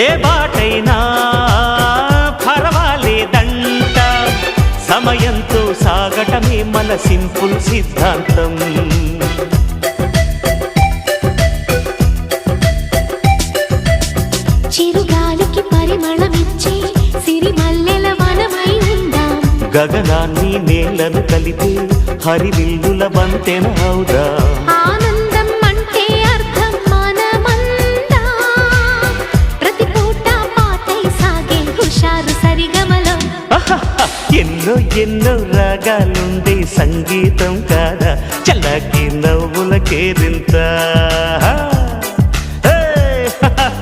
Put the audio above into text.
ఏ బాటైనా పర్వాలేదంట, సమయంతో సాగటమే మన సింపుల్ సిద్ధాంతం. చిరుగాలికి పరిమళమిచ్చే సిరిమల్లెల వనమై ఉందాం, గగనాన్ని నేలను కలిపే హరివిల్లుల వంతెన అవుదాం. ఆనందం అంటే అర్థం మనమందా, ప్రతి పూట పాటై సాగే హుషారు సరిగమలో. ఎన్నో ఎన్నో రాగాలుండే సంగీతం కాదా, చల్లకి నవ్వుల కేరింత.